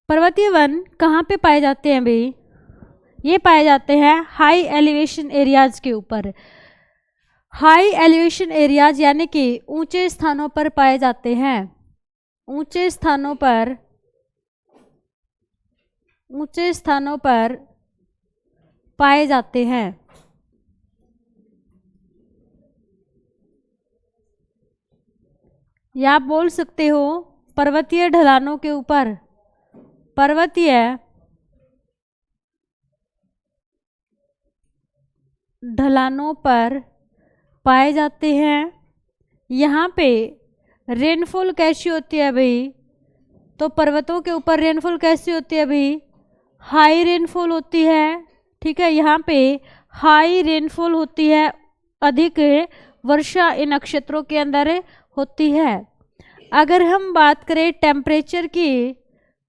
पर्वतीय वन कहाँ पे पाए जाते हैं भाई? ये पाए जाते हैं हाई एलिवेशन एरियाज के ऊपर। हाई एलिवेशन एरियाज यानी कि ऊंचे स्थानों पर पाए जाते हैं। ऊंचे स्थानों पर पाए जाते हैं। या आप बोल सकते हो पर्वतीय ढलानों के ऊपर, पर्वतीय ढलानों पर पाए जाते हैं। यहाँ पे रेनफॉल कैसी होती है भाई? तो पर्वतों के ऊपर रेनफॉल कैसी होती है भाई? हाई रेनफॉल होती है। ठीक है, यहाँ पे हाई रेनफॉल होती है, अधिक वर्षा इन नक्षत्रों के अंदर होती है। अगर हम बात करें टेम्परेचर की,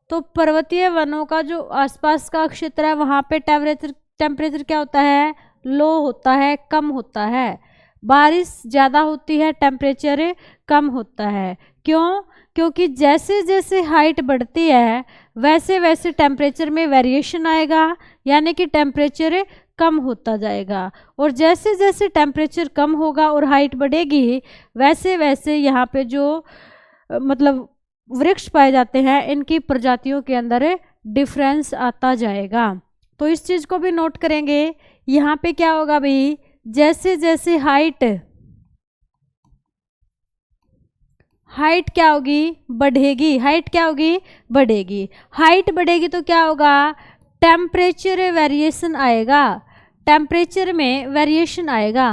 तो पर्वतीय वनों का जो आसपास का क्षेत्र है वहाँ पे टेम्परेचर क्या होता है? लो होता है, कम होता है। बारिश ज़्यादा होती है, टेम्परेचर कम होता है। क्यों? क्योंकि जैसे जैसे हाइट बढ़ती है वैसे वैसे टेम्परेचर में वेरिएशन आएगा, यानी कि टेम्परेचर कम होता जाएगा। और जैसे जैसे टेम्परेचर कम होगा और हाइट बढ़ेगी वैसे वैसे यहाँ पे जो मतलब वृक्ष पाए जाते हैं इनकी प्रजातियों के अंदर डिफरेंस आता जाएगा। तो इस चीज़ को भी नोट करेंगे। यहाँ पे क्या होगा भाई? जैसे जैसे हाइट क्या होगी? बढ़ेगी। हाइट क्या होगी? बढ़ेगी। हाइट बढ़ेगी तो क्या होगा? टेम्परेचर वेरिएशन आएगा। टेम्परेचर में वेरिएशन आएगा।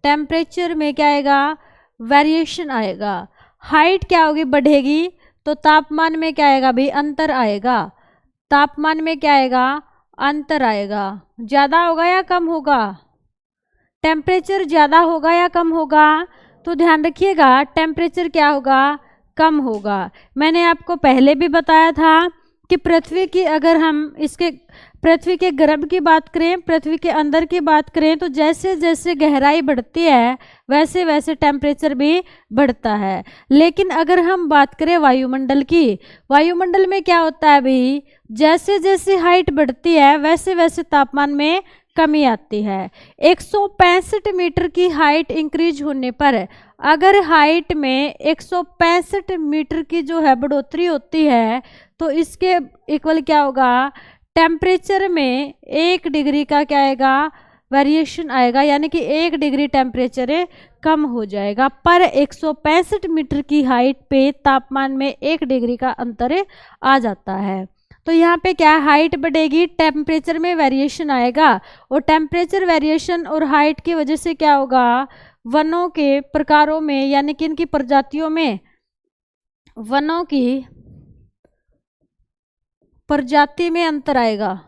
टेम्परेचर में क्या आएगा? वेरिएशन आएगा। हाइट क्या होगी? बढ़ेगी तो तापमान में क्या आएगा भाई? अंतर आएगा। तापमान में क्या आएगा? अंतर आएगा। ज़्यादा होगा या कम होगा? टेम्परेचर ज़्यादा होगा या कम होगा? तो ध्यान रखिएगा, टेम्परेचर क्या होगा? कम होगा। मैंने आपको पहले भी बताया था कि पृथ्वी की, अगर हम इसके पृथ्वी के गर्भ की बात करें, पृथ्वी के अंदर की बात करें, तो जैसे जैसे गहराई बढ़ती है वैसे वैसे टेम्परेचर भी बढ़ता है। लेकिन अगर हम बात करें वायुमंडल की, वायुमंडल में क्या होता है भाई? जैसे जैसे हाइट बढ़ती है वैसे वैसे तापमान में कमी आती है। 165 मीटर की हाइट इंक्रीज होने पर, अगर हाइट में 165 मीटर की जो है बढ़ोतरी होती है तो इसके इक्वल क्या होगा? टेम्परेचर में 1 डिग्री का क्या आएगा? वेरिएशन आएगा, यानी कि 1 डिग्री टेम्परेचर कम हो जाएगा। पर 165 मीटर की हाइट पे तापमान में 1 डिग्री का अंतर आ जाता है। तो यहाँ पे क्या, हाइट बढ़ेगी, टेम्परेचर में वेरिएशन आएगा, और टेम्परेचर वेरिएशन और हाइट की वजह से क्या होगा? वनों के प्रकारों में, यानी कि इनकी प्रजातियों में, वनों की प्रजाति में अंतर आएगा।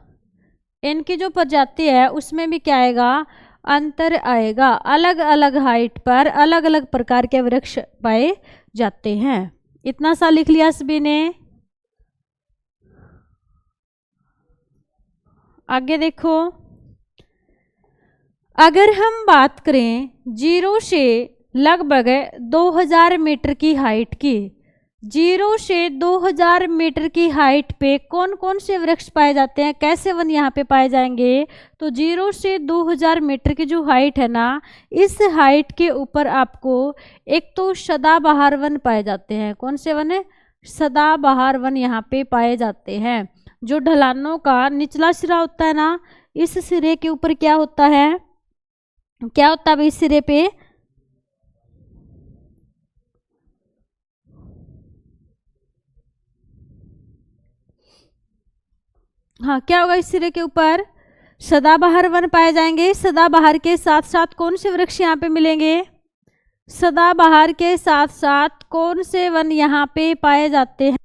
इनकी जो प्रजाति है उसमें भी क्या आएगा? अंतर आएगा। अलग अलग हाइट पर अलग अलग प्रकार के वृक्ष पाए जाते हैं। इतना सा लिख लिया सभी ने? आगे देखो, अगर हम बात करें 0 से लगभग 2000 मीटर की हाइट की, 0 से 2000 मीटर की हाइट पे कौन कौन से वृक्ष पाए जाते हैं, कैसे वन यहाँ पे पाए जाएंगे? तो 0 से 2000 मीटर की जो हाइट है ना, इस हाइट के ऊपर आपको एक तो सदाबहार वन पाए जाते हैं। कौन से वन है? सदाबहार वन यहाँ पे पाए जाते हैं। जो ढलानों का निचला सिरा होता है ना, इस सिरे के ऊपर क्या होता है? क्या होता है भाई इस सिरे पे? हाँ, क्या होगा इस सिरे के ऊपर? सदाबहार वन पाए जाएंगे। सदाबहार के साथ साथ कौन से वृक्ष यहाँ पे मिलेंगे? सदाबहार के साथ साथ कौन से वन यहाँ पे पाए जाते हैं?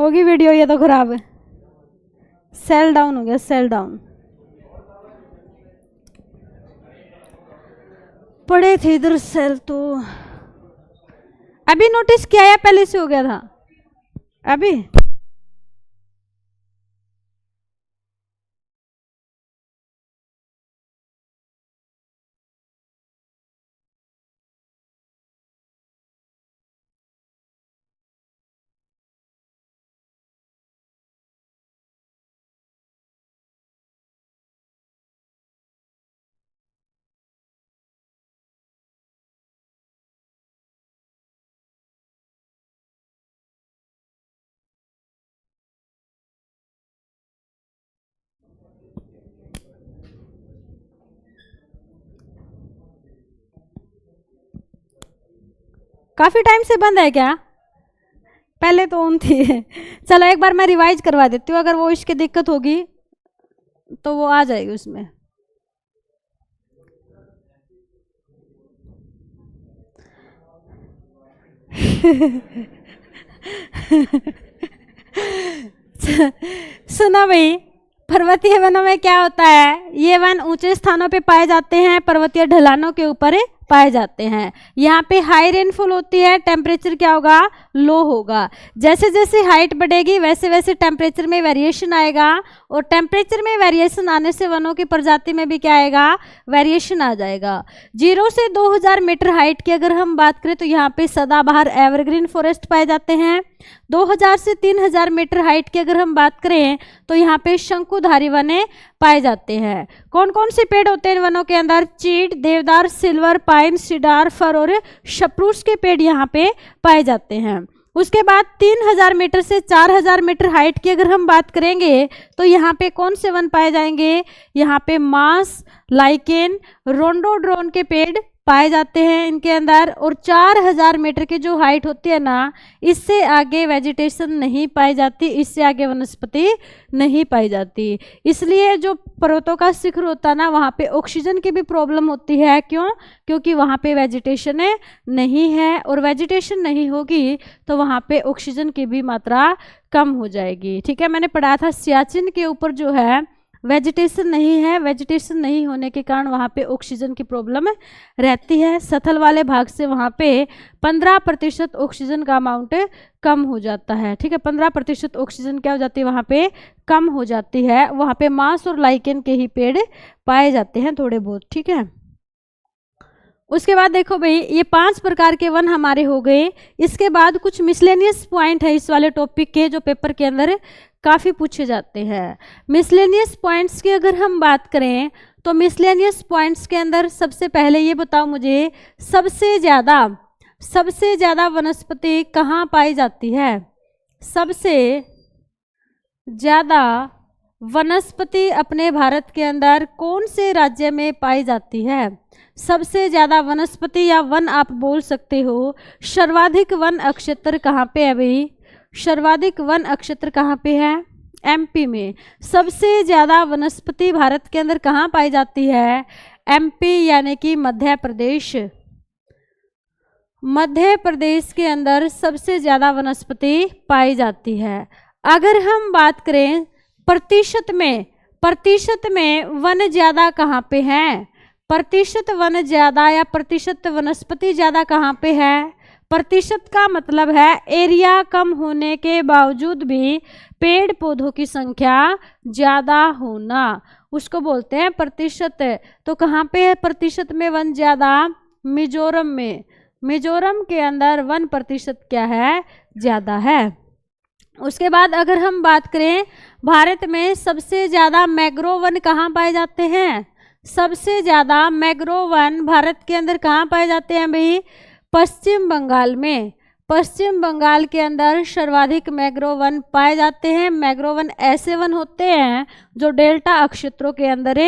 होगी वीडियो ये तो खराब है। सेल डाउन हो गया, सेल डाउन। पड़े थे इधर सेल तो अभी नोटिस किया या पहले से हो गया था? अभी काफी टाइम से बंद है क्या? पहले तो ऑन थी। चलो एक बार मैं रिवाइज करवा देती हूँ, अगर वो इसकी दिक्कत होगी तो वो आ जाएगी उसमें। सुना भाई, पर्वतीय वनों में क्या होता है, ये वन ऊंचे स्थानों पे पाए जाते हैं, पर्वतीय ढलानों के ऊपर पाए जाते हैं। यहाँ पे हाई रेनफॉल होती है, टेम्परेचर क्या होगा, लो होगा। जैसे जैसे हाइट बढ़ेगी वैसे वैसे टेम्परेचर में वेरिएशन आएगा, और टेम्परेचर में वेरिएशन आने से वनों की प्रजाति में भी क्या आएगा, वेरिएशन आ जाएगा। 0 से 2000 मीटर हाइट की अगर हम बात करें तो यहाँ पे सदाबहार एवरग्रीन फॉरेस्ट पाए जाते हैं। 2000 से 3000 मीटर हाइट की अगर हम बात करें तो यहाँ पे शंकुधारी वने पाए जाते हैं। कौन कौन से पेड़ होते हैं इन वनों के अंदर, चीड़, देवदार, सिल्वर, पाइन, सिडार, फर और शपरूस के पेड़ यहाँ पे पाए जाते हैं। उसके बाद 3000 मीटर से 4000 मीटर हाइट की अगर हम बात करेंगे तो यहाँ पे कौन से वन पाए जाएंगे, यहाँ पे मास, लाइकेन, रोडोड्रोन के पेड़ पाए जाते हैं इनके अंदर। और 4000 मीटर की जो हाइट होती है ना, इससे आगे वेजिटेशन नहीं पाई जाती, इससे आगे वनस्पति नहीं पाई जाती। इसलिए जो पर्वतों का शिखर होता है ना, वहाँ पे ऑक्सीजन की भी प्रॉब्लम होती है। क्यों? क्योंकि वहाँ पे वेजिटेशन नहीं है, और वेजिटेशन नहीं होगी तो वहाँ पे ऑक्सीजन की भी मात्रा कम हो जाएगी। ठीक है, मैंने पढ़ा था सियाचिन के ऊपर जो है वेजिटेशन नहीं है, वेजिटेशन नहीं होने के कारण वहाँ पे ऑक्सीजन की प्रॉब्लम रहती है। सथल वाले भाग से वहाँ पे 15% ऑक्सीजन का अमाउंट कम हो जाता है। ठीक है, 15% ऑक्सीजन क्या हो जाती है, वहाँ पे कम हो जाती है। वहाँ पे मांस और लाइकेन के ही पेड़ पाए जाते हैं थोड़े बहुत। ठीक है, उसके बाद देखो भाई, ये 5 प्रकार के वन हमारे हो गए। इसके बाद कुछ मिसलेनियस पॉइंट है इस वाले टॉपिक के, जो पेपर के अंदर काफ़ी पूछे जाते हैं। मिसलेनियस पॉइंट्स की अगर हम बात करें तो मिसलेनियस पॉइंट्स के अंदर सबसे पहले ये बताओ मुझे, सबसे ज़्यादा वनस्पति कहाँ पाई जाती है? सबसे ज़्यादा वनस्पति अपने भारत के अंदर कौन से राज्य में पाई जाती है? सबसे ज़्यादा वनस्पति या वन आप बोल सकते हो। सर्वाधिक वन अक्षेत्र कहाँ पे है भाई? सर्वाधिक वन अक्षेत्र कहाँ पे है? एमपी में। सबसे ज़्यादा वनस्पति भारत के अंदर कहाँ पाई जाती है? एमपी यानी कि मध्य प्रदेश। मध्य प्रदेश के अंदर सबसे ज़्यादा वनस्पति पाई जाती है। अगर हम बात करें प्रतिशत में वन ज़्यादा कहाँ पे हैं? प्रतिशत वन ज़्यादा या प्रतिशत वनस्पति ज़्यादा कहाँ पे है? प्रतिशत का मतलब है एरिया कम होने के बावजूद भी पेड़ पौधों की संख्या ज़्यादा होना, उसको बोलते हैं प्रतिशत। तो कहाँ पे है प्रतिशत में वन ज़्यादा? मिजोरम में। मिजोरम के अंदर 1% क्या है? ज़्यादा है। उसके बाद अगर हम बात करें भारत में सबसे ज़्यादा मैंग्रोव वन कहाँ पाए जाते हैं? सबसे ज़्यादा मैंग्रोव वन भारत के अंदर कहाँ पाए जाते हैं भाई? पश्चिम बंगाल में। पश्चिम बंगाल के अंदर सर्वाधिक मैंग्रोव वन पाए जाते हैं। मैंग्रोव वन ऐसे वन होते हैं जो डेल्टा अक्षेत्रों के अंदर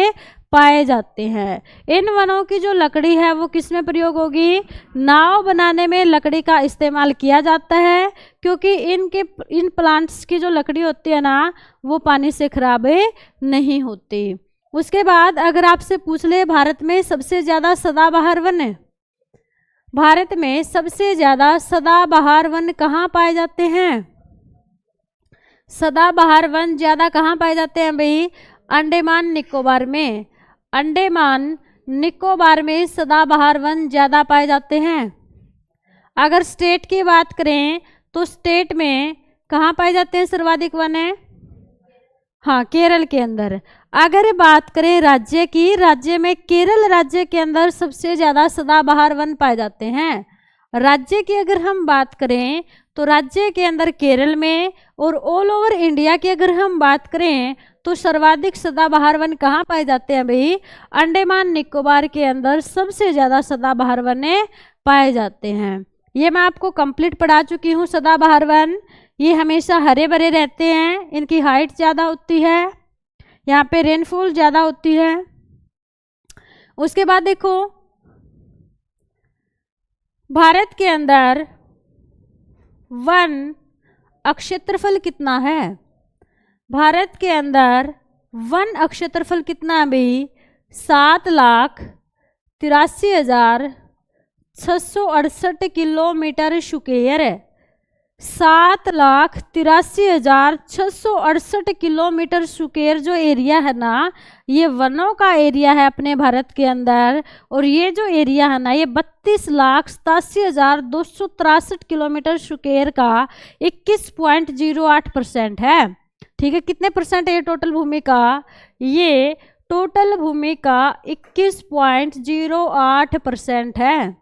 पाए जाते हैं। इन वनों की जो लकड़ी है वो किस में प्रयोग होगी? नाव बनाने में लकड़ी का इस्तेमाल किया जाता है, क्योंकि इन प्लांट्स की जो लकड़ी होती है ना, वो पानी से खराब नहीं होती। उसके बाद अगर आपसे पूछ ले भारत में सबसे ज़्यादा सदाबहार वन है, भारत में सबसे ज़्यादा सदाबहार वन कहाँ पाए जाते हैं? सदाबहार वन ज़्यादा कहाँ पाए जाते हैं भाई? अंडमान निकोबार में। अंडमान निकोबार में सदाबहार वन ज़्यादा पाए जाते हैं। अगर स्टेट की बात करें तो स्टेट में कहाँ पाए जाते हैं सर्वाधिक वन है? हाँ, केरल के अंदर। अगर बात करें राज्य की, राज्य में केरल राज्य के अंदर सबसे ज़्यादा सदाबहार वन पाए जाते हैं। राज्य की अगर हम बात करें तो राज्य के अंदर केरल में, और ऑल ओवर इंडिया की अगर हम बात करें तो सर्वाधिक सदाबहार वन कहाँ पाए जाते हैं भाई? अंडमान निकोबार के अंदर सबसे ज़्यादा सदाबहार वन पाए जाते हैं। ये मैं आपको कंप्लीट पढ़ा चुकी हूँ। सदाबहार वन ये हमेशा हरे भरे रहते हैं, इनकी हाइट ज़्यादा होती है, यहाँ पे रेनफॉल ज़्यादा होती है। उसके बाद देखो भारत के अंदर वन अक्षेत्रफल कितना है? भारत के अंदर वन अक्षेत्रफल कितना है भाई? 7,83,668 किलोमीटर स्क्वायर है। 7,83,668 किलोमीटर स्क्वायर जो एरिया है ना, ये वनों का एरिया है अपने भारत के अंदर। और ये जो एरिया है ना, ये 32,87,263 किलोमीटर स्क्वायर का 21.08% है। ठीक है, कितने परसेंट है ये टोटल भूमि का? ये टोटल भूमि का 21.08% है।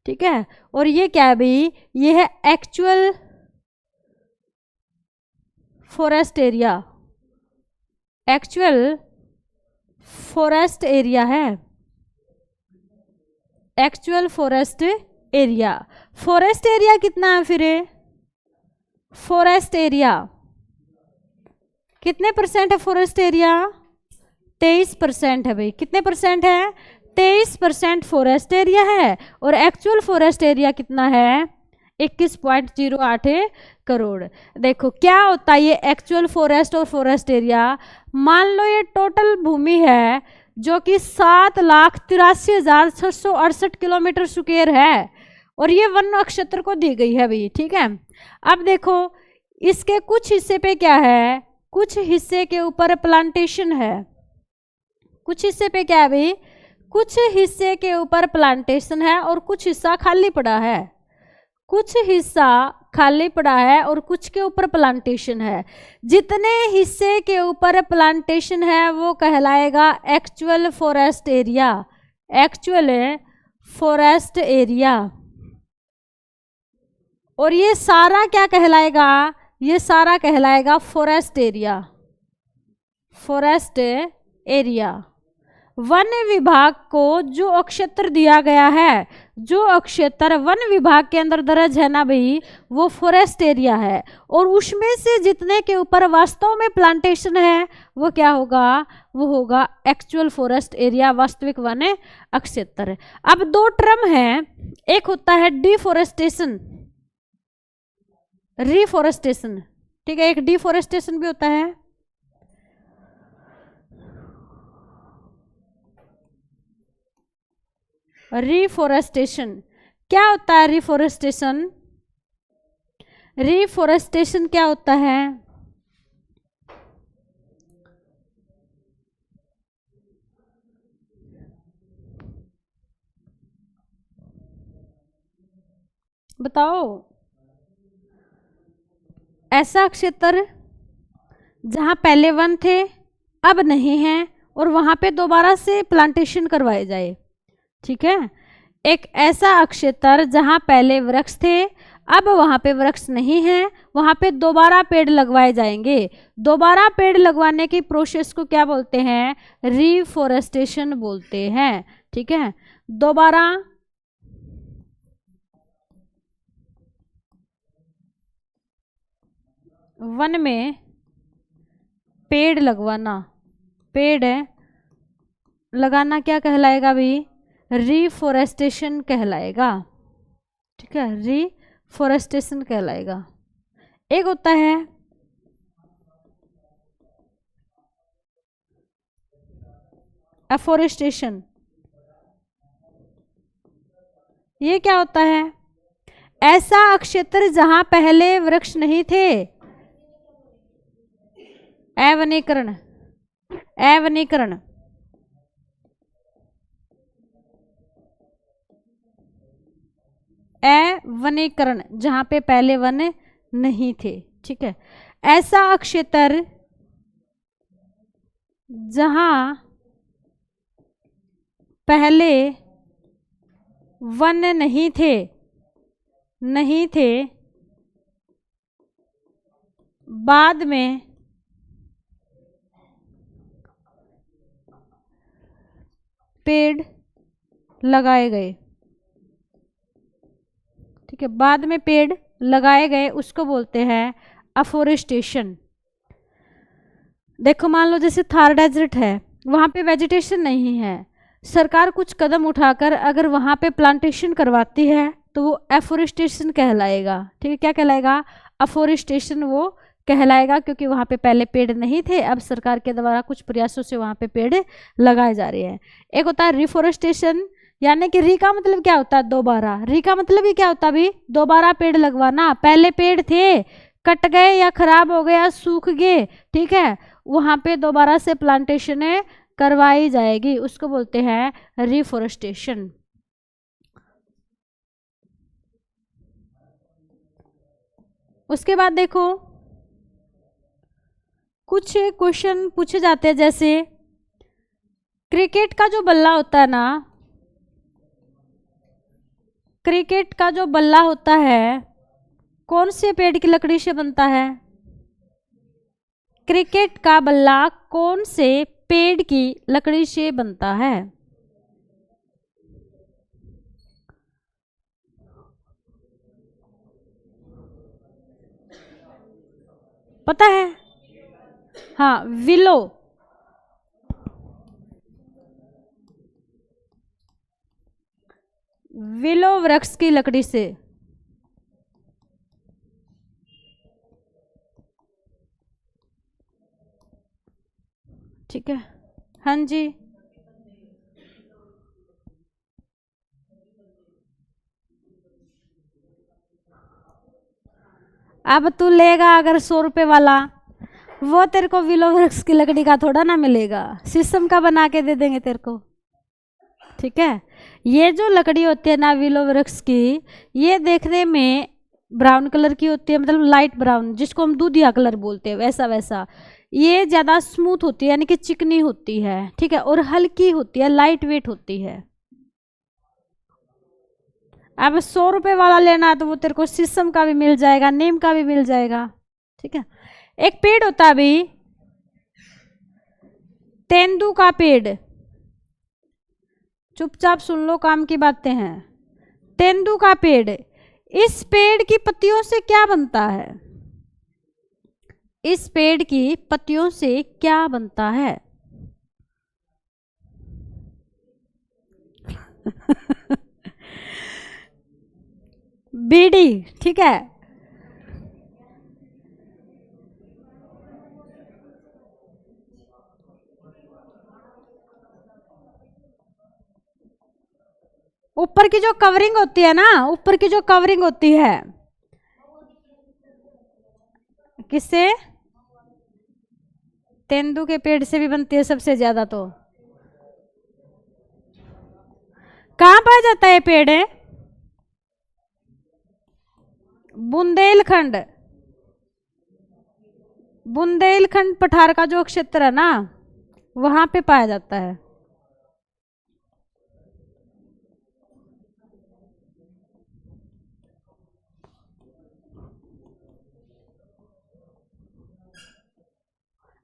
ठीक है, और ये क्या है भाई? ये है actual forest area. Actual forest area है, actual forest area. Forest area कितना है फिर? फॉरेस्ट एरिया कितने परसेंट है? फॉरेस्ट एरिया 23% है भाई। कितने परसेंट है? 23% फॉरेस्ट एरिया है। और एक्चुअल फॉरेस्ट एरिया कितना है? 21.08 करोड़। देखो क्या होता है ये एक्चुअल फॉरेस्ट और फॉरेस्ट एरिया। मान लो ये टोटल भूमि है जो कि 7,83,668 किलोमीटर स्क्वायर है, और ये वन क्षेत्र को दी गई है भाई। ठीक है, अब देखो इसके कुछ हिस्से पे क्या है? कुछ हिस्से के ऊपर प्लांटेशन है। कुछ हिस्से पे क्या है भाई? कुछ हिस्से के ऊपर प्लांटेशन है और कुछ हिस्सा खाली पड़ा है। कुछ हिस्सा खाली पड़ा है और कुछ के ऊपर प्लांटेशन है। जितने हिस्से के ऊपर प्लांटेशन है वो कहलाएगा actual forest area. Actual forest area. और ये सारा क्या कहलाएगा? ये सारा कहलाएगा forest area. Forest area. One विभाग को जो अक्षेत्र दिया गया है, जो अक्षेत्र वन विभाग के अंदर दर्ज है ना भाई, वो फॉरेस्ट एरिया है। और उसमें से जितने के ऊपर वास्तव में प्लांटेशन है वो क्या होगा? वो होगा एक्चुअल फॉरेस्ट एरिया, वास्तविक वन अक्षेत्र। अब दो टर्म है, एक होता है डिफॉरेस्टेशन, रिफॉरेस्टेशन। ठीक है, एक डिफॉरेस्टेशन भी होता है। रिफॉरेस्टेशन क्या होता है? रिफॉरेस्टेशन, रिफॉरेस्टेशन क्या होता है? बताओ। ऐसा क्षेत्र जहां पहले वन थे अब नहीं है और वहां पे दोबारा से प्लांटेशन करवाए जाए। ठीक है, एक ऐसा क्षेत्र जहां पहले वृक्ष थे अब वहां पे वृक्ष नहीं है, वहां पे दोबारा पेड़ लगवाए जाएंगे। दोबारा पेड़ लगवाने की प्रोसेस को क्या बोलते हैं? रिफॉरेस्टेशन बोलते हैं। ठीक है, दोबारा वन में पेड़ लगवाना, पेड़ लगाना क्या कहलाएगा भाई? रिफॉरेस्टेशन कहलाएगा। ठीक है, रिफॉरेस्टेशन कहलाएगा। एक होता है एफॉरेस्टेशन। ये क्या होता है? ऐसा क्षेत्र जहां पहले वृक्ष नहीं थे, अवनीकरण, अवनीकरण, अवनीकरण, जहां पे पहले वन नहीं थे। ठीक है, ऐसा क्षेत्र जहां पहले वन नहीं थे, नहीं थे, बाद में पेड़ लगाए गए। ठीक है, बाद में पेड़ लगाए गए, उसको बोलते हैं अफोरेस्टेशन। देखो मान लो जैसे थार डेजर्ट है, वहां पे वेजिटेशन नहीं है, सरकार कुछ कदम उठाकर अगर वहां पे प्लांटेशन करवाती है तो वो एफोरेस्टेशन कहलाएगा। ठीक है, क्या कहलाएगा? अफोरेस्टेशन वो कहलाएगा, क्योंकि वहां पे पहले पेड़ नहीं थे, अब सरकार के द्वारा कुछ प्रयासों से वहां पे पेड़ लगाए जा रहे हैं। एक होता है रिफोरेस्टेशन, यानी कि री का मतलब क्या होता है? दोबारा। री का मतलब ही क्या होता है? अभी दोबारा पेड़ लगवाना। पहले पेड़ थे, कट गए या खराब हो गए या सूख गए, ठीक है, वहां पे दोबारा से प्लांटेशन करवाई जाएगी, उसको बोलते हैं रिफोरेस्टेशन। उसके बाद देखो कुछ क्वेश्चन पूछे जाते हैं, जैसे क्रिकेट का जो बल्ला होता है ना, क्रिकेट का जो बल्ला होता है कौन से पेड़ की लकड़ी से बनता है? क्रिकेट का बल्ला कौन से पेड़ की लकड़ी से बनता है? पता है? हाँ, विलो। विलो वृक्ष की लकड़ी से। ठीक है, हाँ जी। अब तू लेगा अगर 100 रुपए वाला, वो तेरे को विलो वृक्ष की लकड़ी का थोड़ा ना मिलेगा, शीशम का बना के दे देंगे तेरे को। ठीक है, ये जो लकड़ी होती है ना विलो वृक्ष की, ये देखने में ब्राउन कलर की होती है, मतलब लाइट ब्राउन, जिसको हम दूधिया कलर बोलते हैं, वैसा वैसा। ये ज़्यादा स्मूथ होती है, यानी कि चिकनी होती है। ठीक है, और हल्की होती है, लाइट वेट होती है। अब 100 रुपए वाला लेना है तो वो तेरे को शीशम का भी मिल जाएगा, नीम का भी मिल जाएगा। ठीक है, एक पेड़ होता है अभी तेंदू का पेड़, चुपचाप सुन लो, काम की बातें हैं। तेंदू का पेड़, इस पेड़ की पत्तियों से क्या बनता है? इस पेड़ की पत्तियों से क्या बनता है? बीड़ी। ठीक है, ऊपर की जो कवरिंग होती है ना, ऊपर की जो कवरिंग होती है, किससे? तेंदू के पेड़ से भी बनती है सबसे ज्यादा। तो कहां पाया जाता है पेड़? है बुंदेलखंड। बुंदेलखंड पठार का जो क्षेत्र है ना, वहां पे पाया जाता है।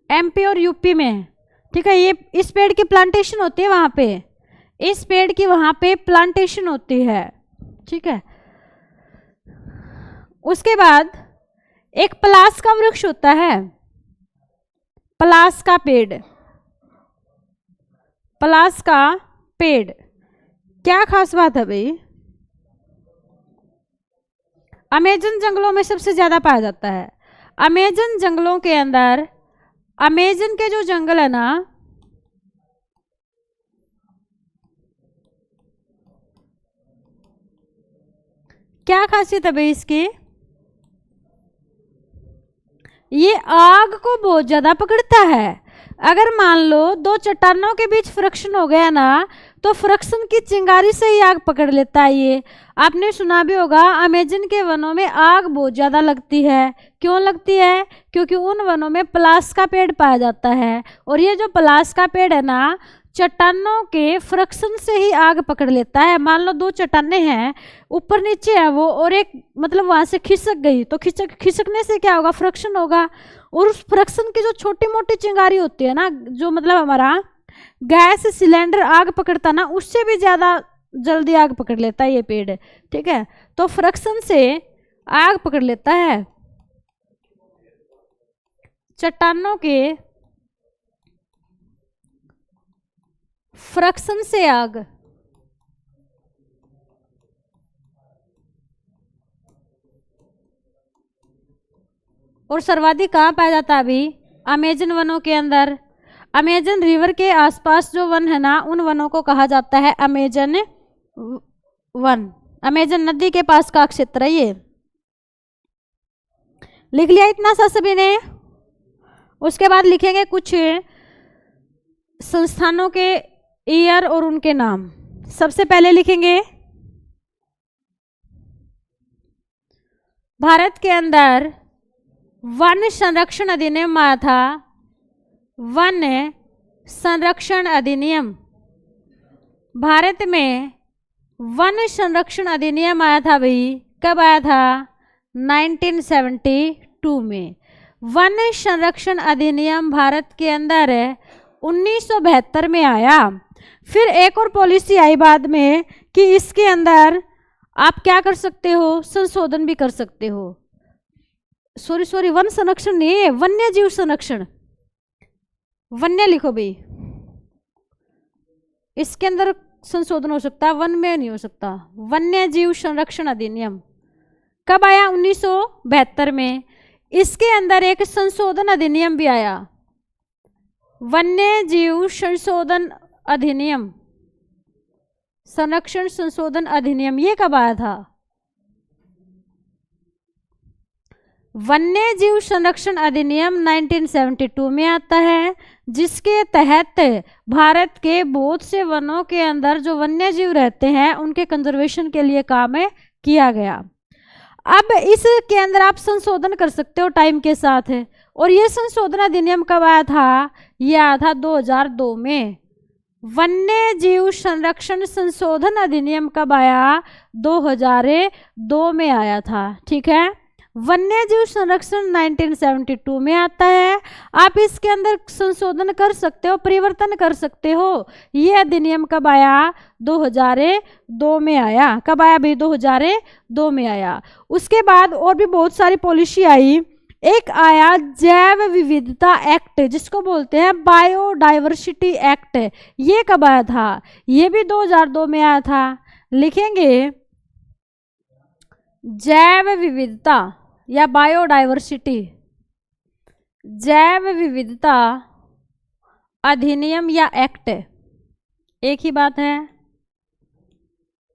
एमपी और यूपी में। ठीक है, ये इस पेड़ की प्लांटेशन होती है वहां पे, इस पेड़ की वहां पे प्लांटेशन होती है। ठीक है, उसके बाद एक पलास का वृक्ष होता है, पलास का पेड़। पलास का पेड़, क्या खास बात है भाई? अमेजन जंगलों में सबसे ज्यादा पाया जाता है। अमेजन जंगलों के अंदर, अमेजन के जो जंगल है ना, क्या खासियत है भाई इसकी? ये आग को बहुत ज़्यादा पकड़ता है। अगर मान लो दो चट्टानों के बीच फ्रिक्शन हो गया ना, तो फ्रिक्शन की चिंगारी से ही आग पकड़ लेता है। ये आपने सुना भी होगा, अमेजन के वनों में आग बहुत ज़्यादा लगती है। क्यों लगती है? क्योंकि उन वनों में पलास का पेड़ पाया जाता है, और ये जो पलास का पेड़ है ना, चट्टानों के फ्रिक्शन से ही आग पकड़ लेता है। मान लो दो चट्टाने हैं, ऊपर नीचे है वो, और एक मतलब वहां से खिसक गई, तो खिसकने से क्या होगा? फ्रिक्शन होगा, और उस फ्रिक्शन की जो छोटी मोटी चिंगारी होती है ना, जो मतलब हमारा गैस सिलेंडर आग पकड़ता ना, उससे भी ज्यादा जल्दी आग पकड़ लेता है ये पेड़। ठीक है, तो फ्रिक्शन से आग पकड़ लेता है। चट्टानों के फ्रिक्शन से आग, और सर्वाधिक कहाँ पाया जाता है? अभी अमेजन वनों के अंदर। अमेजन रिवर के आसपास जो वन है ना, उन वनों को कहा जाता है अमेजन वन। अमेजन नदी के पास का क्षेत्र है ये। लिख लिया इतना सा सभी ने? उसके बाद लिखेंगे कुछ संस्थानों के ईयर और उनके नाम। सबसे पहले लिखेंगे भारत के अंदर वन संरक्षण अधिनियम आया था। वन संरक्षण अधिनियम, भारत में वन संरक्षण अधिनियम आया था भाई। कब आया था? 1972 में। वन संरक्षण अधिनियम भारत के अंदर 1972 में आया। फिर एक और पॉलिसी आई बाद में कि इसके अंदर आप क्या कर सकते हो? संशोधन भी कर सकते हो। सॉरी, वन संरक्षण नहीं है, वन्य जीव संरक्षण। वन्य लिखो भाई, इसके अंदर संशोधन हो सकता है, वन में नहीं हो सकता। वन्य जीव संरक्षण अधिनियम कब आया? 1972 में। इसके अंदर एक संशोधन अधिनियम भी आया, वन्य जीव संशोधन अधिनियम, संरक्षण संशोधन अधिनियम। ये कब आया था? वन्य जीव संरक्षण अधिनियम 1972 में आता है, जिसके तहत भारत के बहुत से वनों के अंदर जो वन्य जीव रहते हैं उनके कंजर्वेशन के लिए काम किया गया। अब इसके अंदर आप संशोधन कर सकते हो टाइम के साथ। और ये संशोधन अधिनियम कब आया था? ये आया था 2002 में। वन्य जीव संरक्षण संशोधन अधिनियम कब आया? 2002 में आया था। ठीक है, वन्य जीव संरक्षण 1972 में आता है। आप इसके अंदर संशोधन कर सकते हो, परिवर्तन कर सकते हो। ये अधिनियम कब आया? 2002 में आया। कब आया भाई? 2002 में आया। उसके बाद और भी बहुत सारी पॉलिसी आई। एक आया जैव विविधता एक्ट, जिसको बोलते हैं बायोडाइवर्सिटी एक्ट। ये कब आया था? ये भी 2002 में आया था। लिखेंगे जैव विविधता या बायोडाइवर्सिटी, जैव विविधता अधिनियम या एक्ट, एक ही बात है।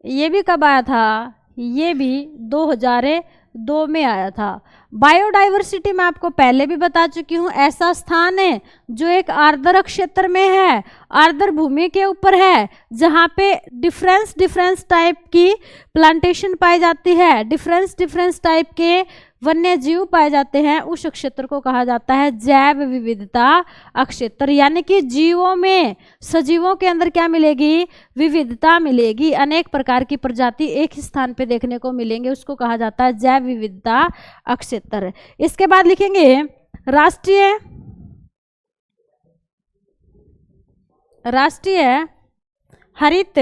ये भी कब आया था? ये भी 2002 में आया था। बायोडाइवर्सिटी मैं आपको पहले भी बता चुकी हूँ, ऐसा स्थान है जो एक आर्द्र क्षेत्र में है, आर्द्र भूमि के ऊपर है, जहाँ पे डिफरेंस टाइप की प्लांटेशन पाई जाती है, डिफरेंस टाइप के वन्य जीव पाए जाते हैं। उस क्षेत्र को कहा जाता है जैव विविधता क्षेत्र। यानी कि जीवों में, सजीवों के अंदर क्या मिलेगी? विविधता मिलेगी। अनेक प्रकार की प्रजाति एक ही स्थान पे देखने को मिलेंगे, उसको कहा जाता है जैव विविधता क्षेत्र। इसके बाद लिखेंगे राष्ट्रीय हरित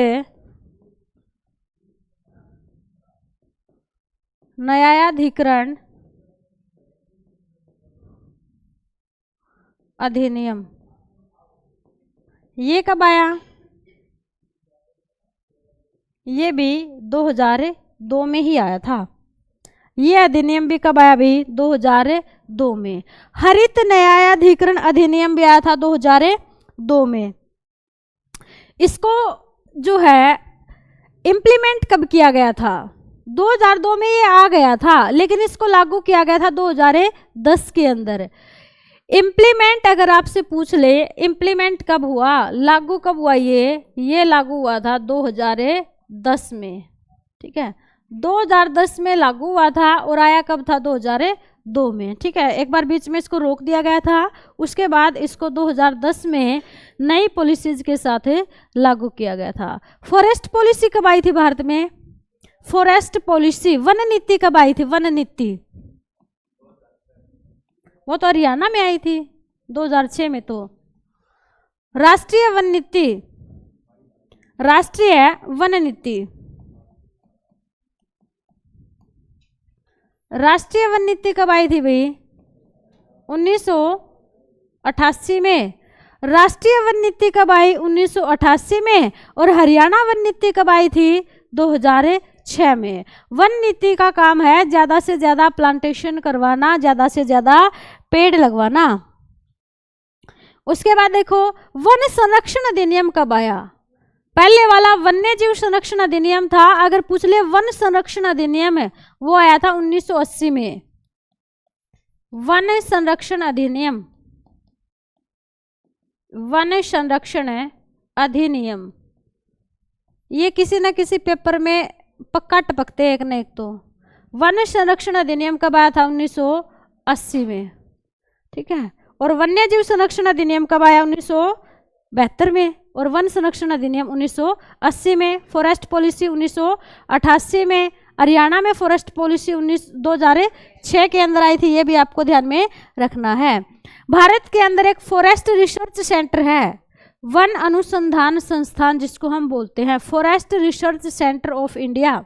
न्यायाधिकरण अधिनियम। ये कब आया? ये भी 2002 में ही आया था। ये अधिनियम भी कब आया भी? 2002 में। हरित न्यायाधिकरण अधिनियम भी आया था 2002 में। इसको जो है इम्प्लीमेंट कब किया गया था? 2002 में ये आ गया था, लेकिन इसको लागू किया गया था 2010 के अंदर। इम्प्लीमेंट अगर आपसे पूछ ले इम्प्लीमेंट कब हुआ, लागू कब हुआ, ये लागू हुआ था 2010 में, ठीक है, 2010 में लागू हुआ था और आया कब था, 2002 में, ठीक है। एक बार बीच में इसको रोक दिया गया था, उसके बाद इसको 2010 में नई पॉलिसीज के साथ लागू किया गया था। फॉरेस्ट पॉलिसी कब आई थी भारत में, फॉरेस्ट पॉलिसी, वन नीति कब आई थी, वन नीति, वो तो हरियाणा में आई थी 2006 में। तो राष्ट्रीय वन नीति, राष्ट्रीय वन नीति, राष्ट्रीय वन नीति कब आई थी भाई, 1988 में। राष्ट्रीय वन नीति कब आई, 1988 में। और हरियाणा वन नीति कब आई थी, 2006 में। वन नीति का काम है ज़्यादा से ज़्यादा प्लांटेशन करवाना, ज़्यादा से ज़्यादा पेड़ लगवाना। उसके बाद देखो वन संरक्षण अधिनियम कब आया, पहले वाला वन्य जीव संरक्षण अधिनियम था, अगर पूछ ले वन संरक्षण अधिनियम है वो आया था 1980 में। वन संरक्षण अधिनियम, वन संरक्षण अधिनियम, ये किसी न किसी पेपर में पक्का टपकते एक न एक। तो वन संरक्षण अधिनियम कब आया था, 1980 में, ठीक है। और वन्य जीव संरक्षण अधिनियम कब आया, 1972 में। और वन संरक्षण अधिनियम 1980 में। फॉरेस्ट पॉलिसी 1988 में। हरियाणा में फॉरेस्ट पॉलिसी 2006 के अंदर आई थी, ये भी आपको ध्यान में रखना है। भारत के अंदर एक फॉरेस्ट रिसर्च सेंटर है, वन अनुसंधान संस्थान जिसको हम बोलते हैं, forest research centre of India,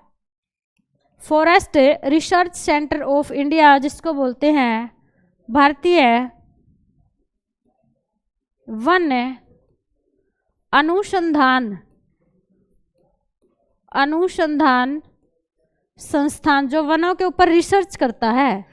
forest research centre of India जिसको बोलते हैं भारतीय वन अनुसंधान संस्थान, जो वनों के ऊपर रिसर्च करता है,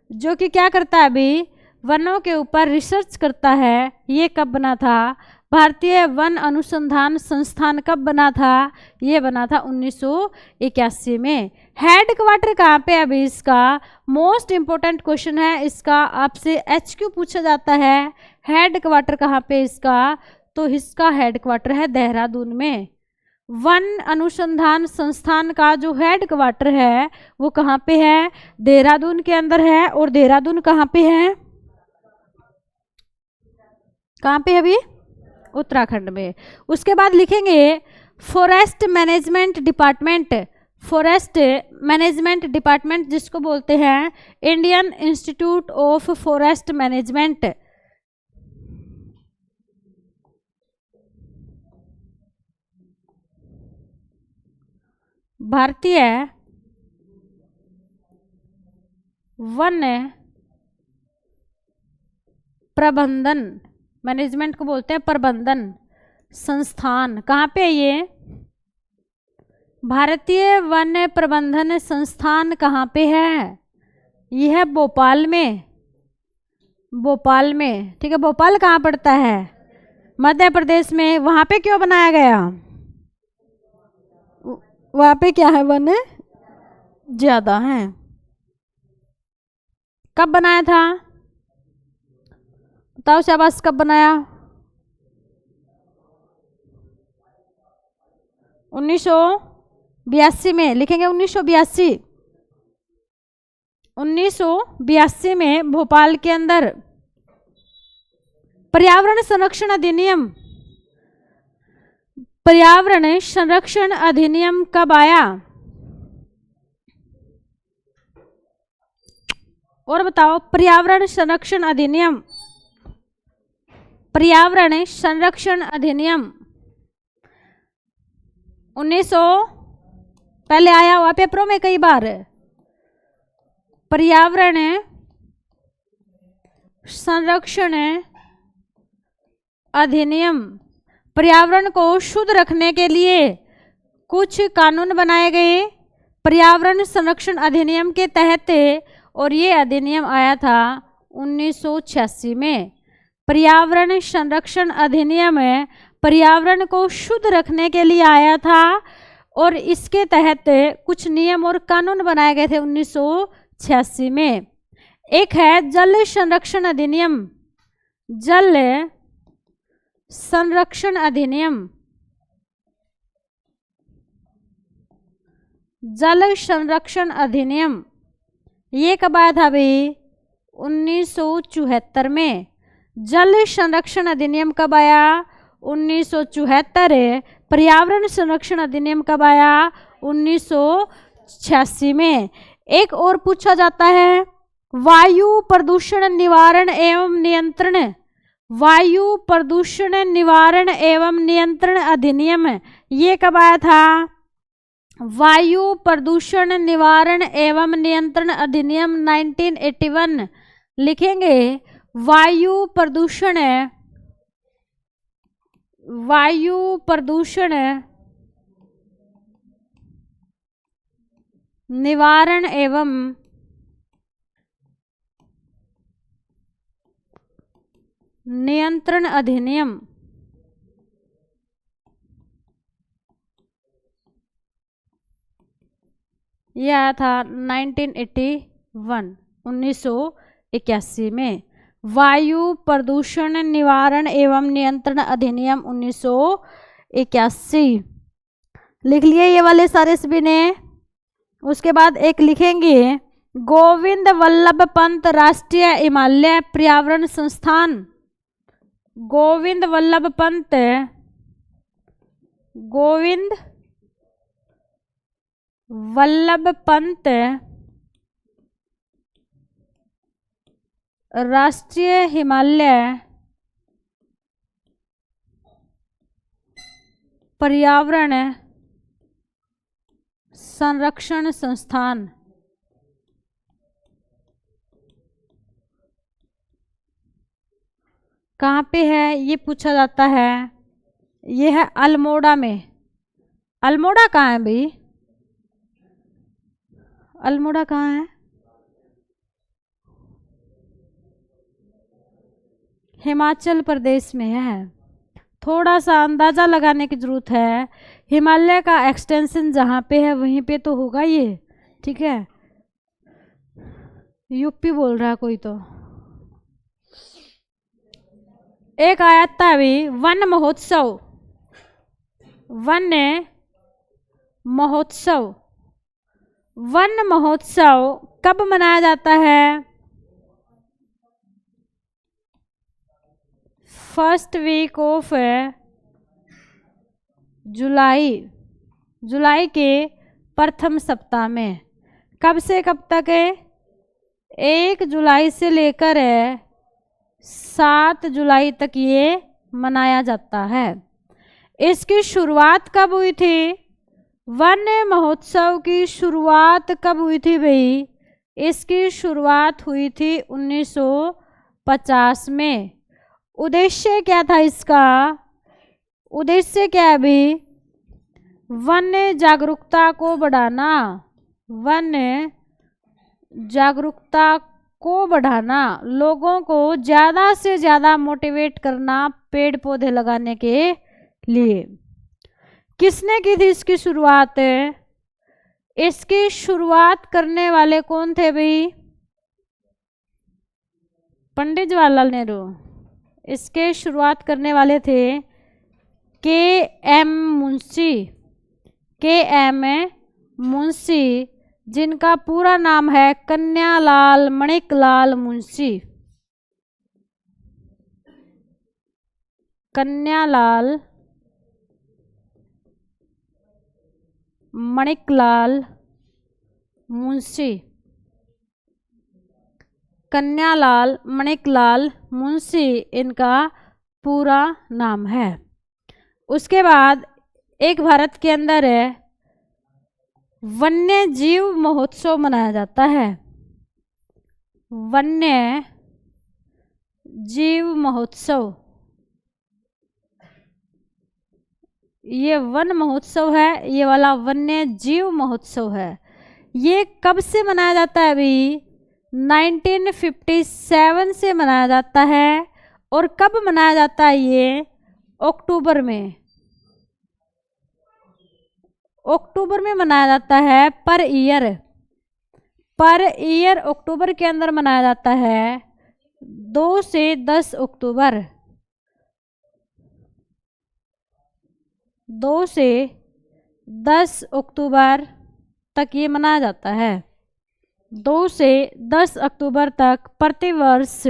जो कि क्या करता है अभी, वनों के ऊपर रिसर्च करता है। ये कब बना था, भारतीय वन अनुसंधान संस्थान कब बना था, ये बना था 1981 में। हेड क्वार्टर कहाँ पे अभी इसका, मोस्ट इंपॉर्टेंट क्वेश्चन है इसका, आपसे HQ पूछा जाता है, हेड क्वार्टर कहाँ पे इसका, तो इसका हेड क्वार्टर है देहरादून में। वन अनुसंधान संस्थान का जो हेड क्वार्टर है वो कहाँ पे है, देहरादून के अंदर है। और देहरादून कहाँ पे है, कहाँ पे अभी, उत्तराखंड में। उसके बाद लिखेंगे forest management department, forest management department जिसको बोलते हैं Indian institute of forest management. भारतीय वन प्रबंधन, मैनेजमेंट को बोलते हैं प्रबंधन संस्थान, कहाँ पे है ये, भारतीय वन प्रबंधन संस्थान कहाँ पे है, यह है भोपाल में, भोपाल में, ठीक है। भोपाल कहाँ पड़ता है, मध्य प्रदेश में। वहाँ पे क्यों बनाया गया, वहाँ पे क्या है, वन ज्यादा है। कब बनाया था बताओ शाबाश, कब बनाया, 1982 में। लिखेंगे 1982, 1982 में भोपाल के अंदर। पर्यावरण संरक्षण अधिनियम, पर्यावरण संरक्षण अधिनियम कब आया, और बताओ, पर्यावरण संरक्षण अधिनियम, पर्यावरण संरक्षण अधिनियम 1900 पहले आया हुआ पेपरों में कई बार। पर्यावरण संरक्षण अधिनियम, पर्यावरण को शुद्ध रखने के लिए कुछ कानून बनाए गए पर्यावरण संरक्षण अधिनियम के तहत, और ये अधिनियम आया था 1986 में। पर्यावरण संरक्षण अधिनियम पर्यावरण को शुद्ध रखने के लिए आया था और इसके तहत कुछ नियम और कानून बनाए गए थे 1986 में। एक है जल संरक्षण अधिनियम, जल संरक्षण अधिनियम, जल संरक्षण अधिनियम। ये कब आया था भाई? 1974 में। जल संरक्षण अधिनियम कब आया? 1974। पर्यावरण संरक्षण अधिनियम कब आया? 1986 में। एक और पूछा जाता है वायु प्रदूषण निवारण एवं नियंत्रण, वायु प्रदूषण निवारण एवं नियंत्रण अधिनियम, ये कब आया था? वायु प्रदूषण निवारण एवं नियंत्रण अधिनियम 1981। लिखेंगे वायु प्रदूषण निवारण एवं नियंत्रण अधिनियम। यह आया था 1981 में। वायु प्रदूषण निवारण एवं नियंत्रण अधिनियम 1981 लिख लिए ये वाले सारे सभी ने। उसके बाद एक लिखेंगे गोविंद वल्लभ पंत राष्ट्रीय हिमालय पर्यावरण संस्थान, गोविंद वल्लभ पंत, गोविंद वल्लभ पंत राष्ट्रीय हिमालय पर्यावरण संरक्षण संस्थान। कहाँ पे है ये पूछा जाता है। ये है अल्मोड़ा में। अल्मोड़ा कहाँ है भाई? अल्मोड़ा कहाँ है? हिमाचल प्रदेश में है। थोड़ा सा अंदाज़ा लगाने की ज़रूरत है। हिमालय का एक्सटेंशन जहाँ पे है वहीं पे तो होगा ये, ठीक है। यूपी बोल रहा है कोई तो। एक आया था अभी वन महोत्सव, वन महोत्सव। वन महोत्सव कब मनाया जाता है? फर्स्ट वीक ऑफ जुलाई, जुलाई के प्रथम सप्ताह में। कब से कब तक है? 1 जुलाई से लेकर 7 जुलाई तक ये मनाया जाता है। इसकी शुरुआत कब हुई थी? वन महोत्सव की शुरुआत कब हुई थी भाई? इसकी शुरुआत हुई थी 1950 में। उद्देश्य क्या था इसका? उद्देश्य क्या है भाई? वन जागरूकता को बढ़ाना, वन जागरूकता को बढ़ाना, लोगों को ज़्यादा से ज़्यादा मोटिवेट करना पेड़ पौधे लगाने के लिए। किसने की थी इसकी शुरुआत? इसकी शुरुआत करने वाले कौन थे भाई? पंडित जवाहरलाल नेहरू। इसके शुरुआत करने वाले थे के.एम. मुंशी, के.एम. मुंशी, जिनका पूरा नाम है कन्यालाल मणिकलाल मुंशी। कन्यालाल मणिकलाल मुंशी, कन्यालाल मणिकलाल मुंशी इनका पूरा नाम है। उसके बाद एक भारत के अंदर वन्य जीव महोत्सव मनाया जाता है। वन्य जीव महोत्सव, ये वन महोत्सव है, ये वाला वन्य जीव महोत्सव है। ये कब से मनाया जाता है अभी? 1957 से मनाया जाता है। और कब मनाया जाता है ये? अक्टूबर में। अक्टूबर में मनाया जाता है। पर ईयर अक्टूबर के अंदर मनाया जाता है 2 से 10 अक्टूबर। 2 से 10 अक्टूबर तक ये मनाया जाता है। 2 से 10 अक्टूबर तक प्रतिवर्ष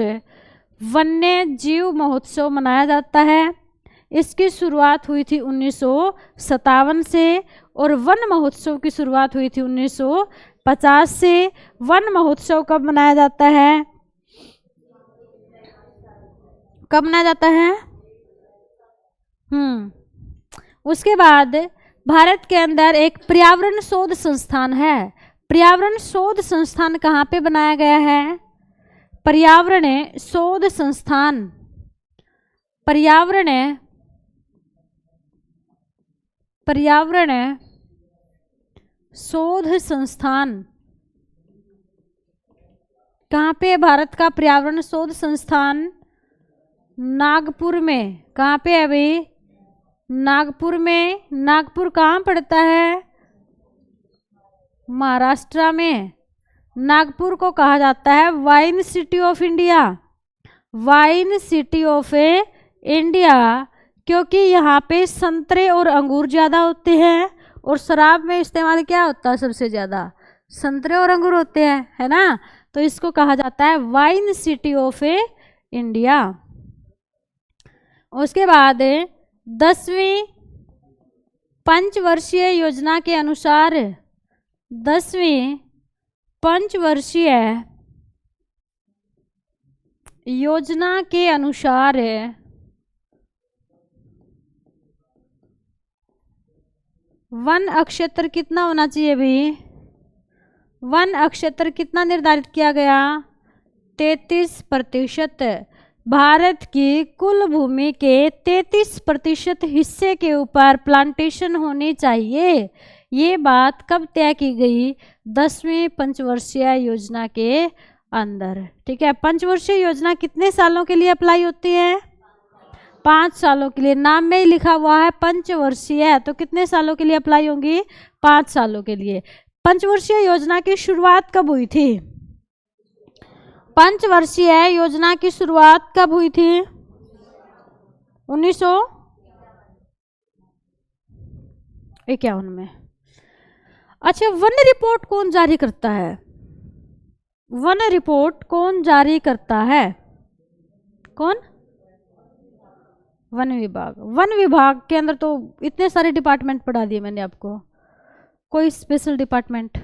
वन्य जीव महोत्सव मनाया जाता है। इसकी शुरुआत हुई थी 1957 से और वन महोत्सव की शुरुआत हुई थी 1950 से। वन महोत्सव कब मनाया जाता है? कब मनाया जाता है? उसके बाद भारत के अंदर एक पर्यावरण शोध संस्थान है। पर्यावरण शोध संस्थान कहाँ पे बनाया गया है? पर्यावरण शोध संस्थान, पर्यावरण शोध संस्थान कहाँ पे? भारत का पर्यावरण शोध संस्थान नागपुर में। कहाँ पे है अभी? नागपुर में। नागपुर कहाँ पड़ता है? महाराष्ट्र में। नागपुर को कहा जाता है wine city of India. Wine city of India, क्योंकि यहाँ पे संतरे और अंगूर ज़्यादा होते हैं और शराब में इस्तेमाल क्या होता है सबसे ज़्यादा? संतरे और अंगूर होते हैं, है ना। तो इसको कहा जाता है वाइन सिटी ऑफ इंडिया। उसके बाद 10वीं पंचवर्षीय योजना के अनुसार 10वीं पंचवर्षीय योजना के अनुसार वन अक्षेत्र कितना होना चाहिए भी? वन अक्षेत्र कितना निर्धारित किया गया? 33%। भारत की कुल भूमि के 33% हिस्से के ऊपर प्लांटेशन होनी चाहिए। ये बात कब तय की गई? 10वीं पंचवर्षीय योजना के अंदर। ठीक है। पंचवर्षीय योजना कितने सालों के लिए अप्लाई होती है? 5 सालों के लिए। नाम में ही लिखा हुआ है पंचवर्षीय, तो कितने सालों के लिए अप्लाई होंगी? 5 सालों के लिए। पंचवर्षीय योजना की शुरुआत कब हुई थी? पंचवर्षीय योजना की शुरुआत कब हुई थी? 1951 में। अच्छा, वन रिपोर्ट कौन जारी करता है? वन रिपोर्ट कौन जारी करता है? कौन? वन विभाग। वन विभाग के अंदर तो इतने सारे डिपार्टमेंट पढ़ा दिए मैंने आपको, कोई स्पेशल डिपार्टमेंट?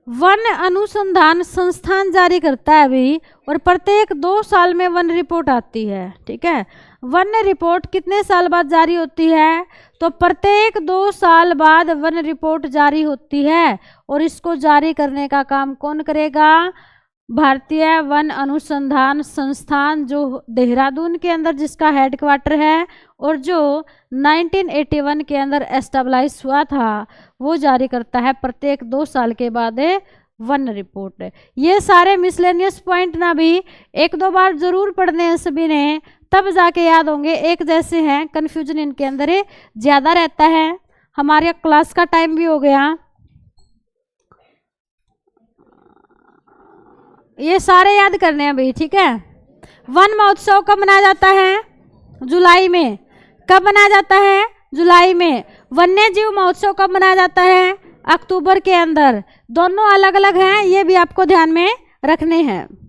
वन अनुसंधान संस्थान जारी करता है अभी, और प्रत्येक 2 साल में वन रिपोर्ट आती है। ठीक है। वन रिपोर्ट कितने साल बाद जारी होती है? तो प्रत्येक 2 साल बाद वन रिपोर्ट जारी होती है, और इसको जारी करने का काम कौन करेगा? भारतीय वन अनुसंधान संस्थान, जो देहरादून के अंदर जिसका हेडक्वार्टर है और जो 1981 के अंदर एस्टेब्लिश हुआ था, वो जारी करता है प्रत्येक 2 साल के बाद वन रिपोर्ट। ये सारे मिसलेनियस पॉइंट ना भी 1-2 बार जरूर पढ़ने हैं सभी ने, तब जाके याद होंगे। एक जैसे हैं, कन्फ्यूजन इनके अंदर ज़्यादा रहता है। हमारे क्लास का टाइम भी हो गया। ये सारे याद करने हैं भाई। ठीक है। वन महोत्सव कब मनाया जाता है? जुलाई में। कब मनाया जाता है? जुलाई में। वन्य जीव महोत्सव कब मनाया जाता है? अक्टूबर के अंदर। दोनों अलग अलग हैं, ये भी आपको ध्यान में रखने हैं।